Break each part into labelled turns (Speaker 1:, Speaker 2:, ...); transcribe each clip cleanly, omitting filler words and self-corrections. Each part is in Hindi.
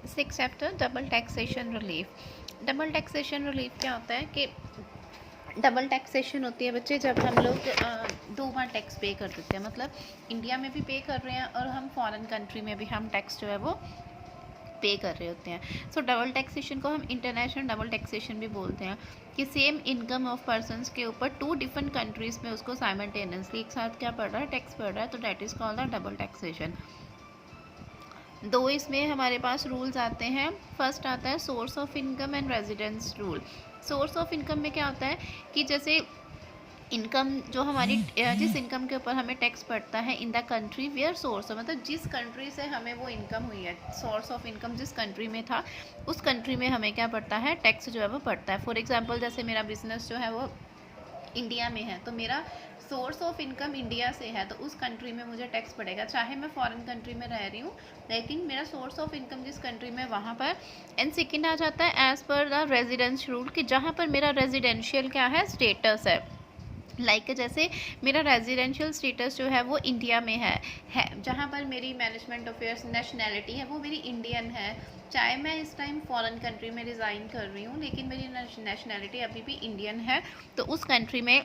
Speaker 1: Six chapter double taxation relief. Double taxation relief क्या होता है कि डबल टैक्सेशन होती है बच्चे जब हम लोग दो बार टैक्स पे कर देते हैं, मतलब इंडिया में भी पे कर रहे हैं और हम फॉरेन कंट्री में भी हम टैक्स जो है वो पे कर रहे होते हैं। सो डबल टैक्सेशन को हम इंटरनेशनल डबल टैक्सेशन भी बोलते हैं कि सेम इनकम ऑफ पर्सनस के ऊपर टू डिफरेंट कंट्रीज़ में उसको साइमल्टेनियसली एक साथ क्या पड़ रहा है, टैक्स पड़ रहा है, तो that is called the double taxation. दो इसमें हमारे पास रूल्स आते हैं। फर्स्ट आता है source of income and residence rule. Source of income में क्या होता है कि जैसे इनकम जो हमारी जिस इनकम के ऊपर हमें टैक्स पड़ता है in the country where source, मतलब जिस कंट्री से हमें वो इनकम हुई है, सोर्स ऑफ इनकम जिस कंट्री में था उस कंट्री में हमें क्या पड़ता है, टैक्स जो है वो पड़ता है। फॉर एग्जांपल जैसे मेरा बिजनेस जो है वो इंडिया में है तो मेरा सोर्स ऑफ इनकम इंडिया से है तो उस कंट्री में मुझे टैक्स पड़ेगा, चाहे मैं फॉरेन कंट्री में रह रही हूँ लेकिन मेरा सोर्स ऑफ इनकम जिस कंट्री में वहाँ पर। एंड सेकेंड आ जाता है as per the residence rule कि जहाँ पर मेरा रेजिडेंशियल क्या है, स्टेटस है। जैसे मेरा रेजिडेंशियल स्टेटस जो है वो इंडिया में है जहाँ पर मेरी मैनेजमेंट अफेयर्स नेशनैलिटी है वो मेरी इंडियन है, चाहे मैं इस टाइम फॉरेन कंट्री में रिज़ाइन कर रही हूँ लेकिन मेरी नेशनैलिटी अभी भी इंडियन है, तो उस कंट्री में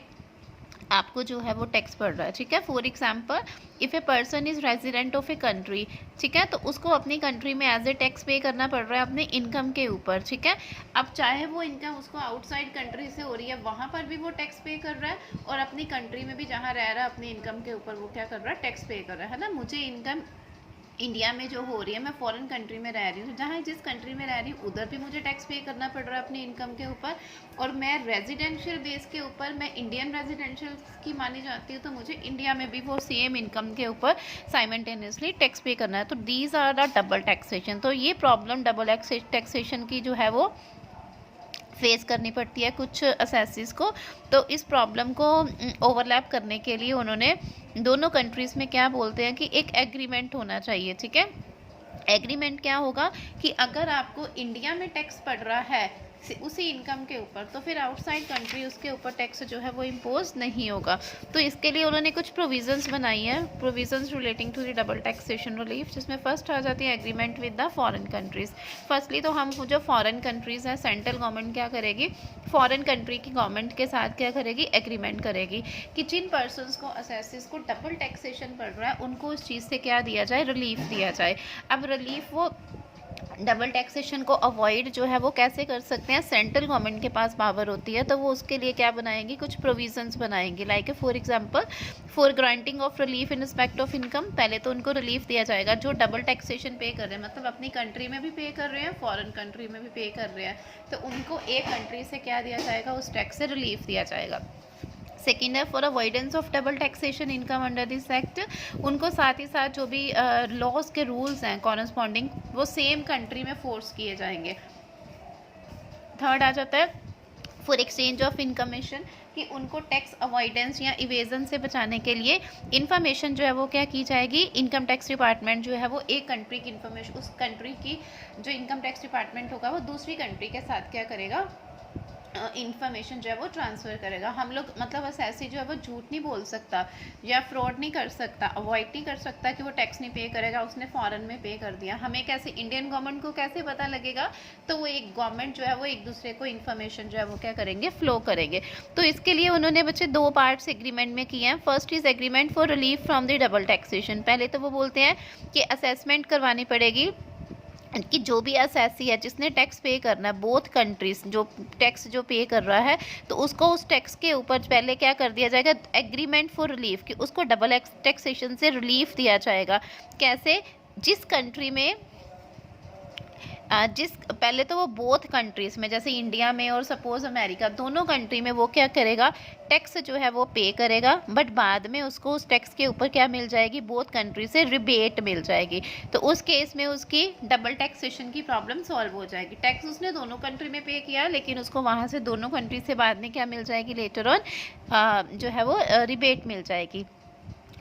Speaker 1: आपको जो है वो टैक्स पड़ रहा है। ठीक है, for example if a person is resident of a country, ठीक है, तो उसको अपनी कंट्री में एज ए टैक्स पे करना पड़ रहा है अपने इनकम के ऊपर। ठीक है, अब चाहे वो इनकम उसको आउटसाइड कंट्री से हो रही है वहाँ पर भी वो टैक्स पे कर रहा है और अपनी कंट्री में भी जहाँ रह रहा है अपनी इनकम के ऊपर वो क्या कर रहा है, टैक्स पे कर रहा है ना। मुझे इनकम इंडिया में जो हो रही है, मैं फॉरेन कंट्री में रह रही हूँ, जहाँ जिस कंट्री में रह रही हूँ उधर भी मुझे टैक्स पे करना पड़ रहा है अपनी इनकम के ऊपर, और मैं रेजिडेंशियल बेस के ऊपर मैं इंडियन रेजिडेंशियल की मानी जाती हूँ तो मुझे इंडिया में भी वो सेम इनकम के ऊपर साइमल्टेनियसली टैक्स पे करना है। तो these are the double taxation. तो ये प्रॉब्लम डबल टैक्सेशन की जो है वो फेस करनी पड़ती है कुछ असेसिस को। तो इस प्रॉब्लम को ओवरलैप करने के लिए उन्होंने दोनों कंट्रीज़ में क्या बोलते हैं कि एक एग्रीमेंट होना चाहिए। ठीक है, एग्रीमेंट क्या होगा कि अगर आपको इंडिया में टैक्स पड़ रहा है उसी इनकम के ऊपर तो फिर आउटसाइड कंट्री उसके ऊपर टैक्स जो है वो इम्पोज नहीं होगा। तो इसके लिए उन्होंने कुछ प्रोविजंस बनाई हैं, provisions relating to the double taxation relief, जिसमें फर्स्ट आ जाती है agreement with the foreign countries. Firstly तो हम जो फॉरेन कंट्रीज़ हैं सेंट्रल गवर्नमेंट क्या करेगी, फॉरेन कंट्री की गवर्नमेंट के साथ क्या करेगी, एग्रीमेंट करेगी कि जिन पर्सनस को असेसिस को डबल टैक्सेशन पड़ रहा है उनको उस चीज़ से क्या दिया जाए, रिलीफ दिया जाए। अब रिलीफ वो डबल टैक्सेशन को अवॉइड जो है वो कैसे कर सकते हैं, सेंट्रल गवर्नमेंट के पास पावर होती है तो वो उसके लिए क्या बनाएंगी, कुछ प्रोविजंस बनाएंगी। Like for example for granting of relief in respect of income, पहले तो उनको रिलीफ दिया जाएगा जो डबल टैक्सेशन पे कर रहे हैं, मतलब अपनी कंट्री में भी पे कर रहे हैं फॉरेन कंट्री में भी पे कर रहे हैं, तो उनको एक कंट्री से क्या दिया जाएगा, उस टैक्स से रिलीफ दिया जाएगा। सेकेंड है for avoidance of double taxation income under this act, उनको साथ ही साथ जो भी लॉज के रूल्स हैं कॉरस्पॉन्डिंग वो सेम कंट्री में फोर्स किए जाएंगे। थर्ड आ जाता है फॉर एक्सचेंज ऑफ इन्फॉर्मेशन कि उनको टैक्स अवॉइडेंस या इवेजन से बचाने के लिए इन्फॉर्मेशन जो है वो क्या की जाएगी, इनकम टैक्स डिपार्टमेंट जो है वो एक कंट्री की इन्फॉर्मेशन, उस कंट्री की जो इनकम टैक्स डिपार्टमेंट होगा वो दूसरी कंट्री के साथ क्या करेगा, इन्फॉर्मेशन जो है वो ट्रांसफ़र करेगा। हम लोग मतलब असेसी जो है वो झूठ नहीं बोल सकता या फ्रॉड नहीं कर सकता, अवॉइड नहीं कर सकता कि वो टैक्स नहीं पे करेगा, उसने फॉरेन में पे कर दिया। हमें कैसे, इंडियन गवर्नमेंट को कैसे पता लगेगा, तो वो एक गवर्नमेंट जो है वो एक दूसरे को इन्फॉर्मेशन जो है वो क्या करेंगे, फ्लो करेंगे। तो इसके लिए उन्होंने बच्चे दो पार्ट्स एग्रीमेंट में किए हैं। First is agreement for relief from the double taxation. पहले तो वो बोलते हैं कि असेसमेंट करवानी पड़ेगी कि जो भी असेसी है जिसने टैक्स पे करना है, बोथ कंट्रीज जो टैक्स जो पे कर रहा है तो उसको उस टैक्स के ऊपर पहले क्या कर दिया जाएगा, एग्रीमेंट फॉर रिलीफ, कि उसको डबल टैक्सेशन से रिलीफ दिया जाएगा। कैसे, जिस कंट्री में जिस पहले तो वो बोथ कंट्रीज़ में जैसे इंडिया में और सपोज़ अमेरिका, दोनों कंट्री में वो क्या करेगा, टैक्स जो है वो पे करेगा, बट बाद में उसको उस टैक्स के ऊपर क्या मिल जाएगी, बोथ कंट्री से रिबेट मिल जाएगी। तो उस केस में उसकी डबल टैक्सेशन की प्रॉब्लम सॉल्व हो जाएगी। टैक्स उसने दोनों कंट्री में पे किया लेकिन उसको वहाँ से दोनों कंट्री से बाद में क्या मिल जाएगी, लेटर ऑन जो है वो रिबेट मिल जाएगी।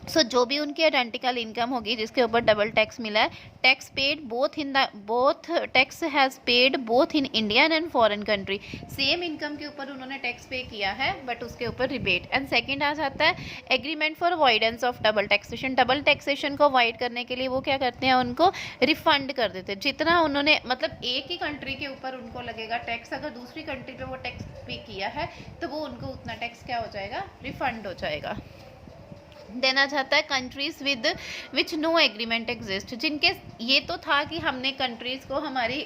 Speaker 1: सो जो भी उनकी आइडेंटिकल इनकम होगी जिसके ऊपर डबल टैक्स मिला है, tax paid both tax has paid both in Indian and foreign country. Same income के ऊपर उन्होंने टैक्स पे किया है बट उसके ऊपर रिबेट। एंड सेकंड आ जाता है agreement for avoidance of double taxation. Double taxation को अवॉइड करने के लिए वो क्या करते हैं, उनको रिफंड कर देते हैं। जितना उन्होंने मतलब एक ही कंट्री के ऊपर उनको लगेगा टैक्स, अगर दूसरी कंट्री पे वो टैक्स पे किया है तो वो उनको उतना टैक्स क्या हो जाएगा, रिफंड हो जाएगा। देना चाहता है countries with which no agreement exist. जिनके ये तो था कि हमने कंट्रीज को, हमारी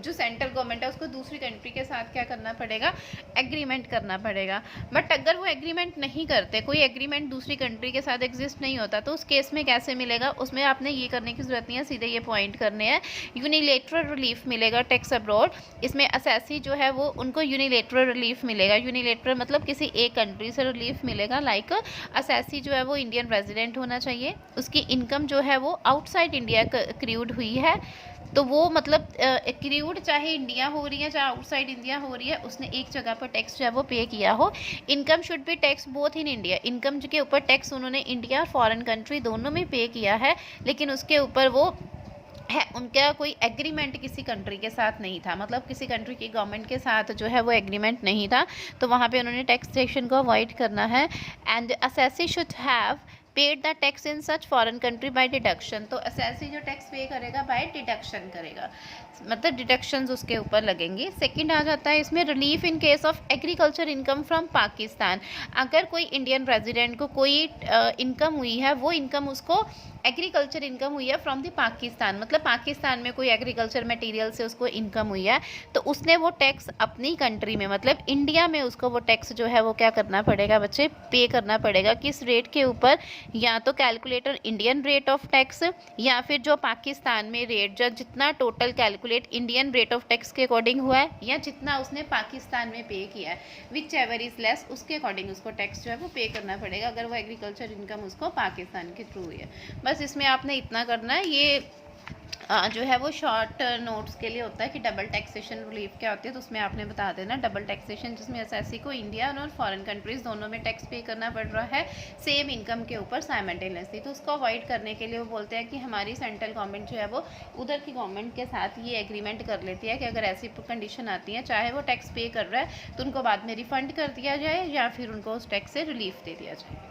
Speaker 1: जो सेंट्रल गवर्नमेंट है उसको दूसरी कंट्री के साथ क्या करना पड़ेगा, एग्रीमेंट करना पड़ेगा। बट अगर वो एग्रीमेंट नहीं करते, कोई एग्रीमेंट दूसरी कंट्री के साथ एग्जिस्ट नहीं होता, तो उस केस में कैसे मिलेगा, उसमें आपने ये करने की जरूरत नहीं है, सीधे ये पॉइंट करने हैं। यूनिलेटरल रिलीफ मिलेगा टैक्स अब्रॉड। इसमें असेसी जो है वो उनको यूनिलेटरल रिलीफ मिलेगा। यूनिलेटरल मतलब किसी एक कंट्री से रिलीफ मिलेगा। लाइक असेसी जो है वो इंडियन रेजिडेंट होना चाहिए, उसकी इनकम जो है वो आउटसाइड इंडिया क्रूड हुई है, तो वो मतलब क्रूड चाहे इंडिया हो रही है चाहे आउटसाइड इंडिया हो रही है, उसने एक जगह पर टैक्स जो है वो पे किया हो। Income should be tax both in India. Income के ऊपर टैक्स उन्होंने इंडिया और फॉरेन कंट्री दोनों में पे किया है, लेकिन उसके ऊपर वो है उनका कोई एग्रीमेंट किसी कंट्री के साथ नहीं था, मतलब किसी कंट्री की गवर्नमेंट के साथ जो है वो एग्रीमेंट नहीं था, तो वहाँ पे उन्होंने टैक्सेशन को अवॉइड करना है। And assessee should have paid the tax in such foreign country bye deduction. तो असेसी जो टैक्स पे करेगा बाय डिडक्शन करेगा, मतलब डिडक्शंस उसके ऊपर लगेंगे। सेकंड आ जाता है इसमें relief in case of agriculture income from Pakistan. अगर कोई इंडियन रेजिडेंट को कोई इनकम हुई है, वो इनकम उसको एग्रीकल्चर इनकम हुई है फ्रॉम द पाकिस्तान, मतलब पाकिस्तान में कोई एग्रीकल्चर मटेरियल से उसको इनकम हुई है, तो उसने वो टैक्स अपनी कंट्री में मतलब इंडिया में उसको वो टैक्स जो है वो क्या करना पड़ेगा बच्चे, पे करना पड़ेगा। किस रेट के ऊपर, या तो calculator Indian rate of tax, या फिर जो पाकिस्तान में रेट जो जितना total calculate Indian rate of tax के अकॉर्डिंग हुआ है, या जितना उसने पाकिस्तान में पे किया है, विच एवर इज लेस, उसके अकॉर्डिंग उसको टैक्स जो है वो पे करना पड़ेगा, अगर वो एग्रीकल्चर इनकम उसको पाकिस्तान के थ्रू हुई है। बस इसमें आपने इतना करना है। ये जो है वो शॉर्ट नोट्स के लिए होता है कि डबल टैक्सेशन रिलीफ क्या होती है, तो उसमें आपने बता देना डबल टैक्सेशन जिसमें एसएससी को इंडिया और फॉरेन कंट्रीज दोनों में टैक्स पे करना पड़ रहा है सेम इनकम के ऊपर साइमल्टेनियसली, तो उसको अवॉइड करने के लिए वो बोलते हैं कि हमारी सेंट्रल गवर्नमेंट जो है वो उधर की गवर्नमेंट के साथ ये एग्रीमेंट कर लेती है कि अगर ऐसी कंडीशन आती है, चाहे वो टैक्स पे कर रहा है, तो उनको बाद में रिफंड कर दिया जाए या फिर उनको उस टैक्स से रिलीफ दे दिया जाए।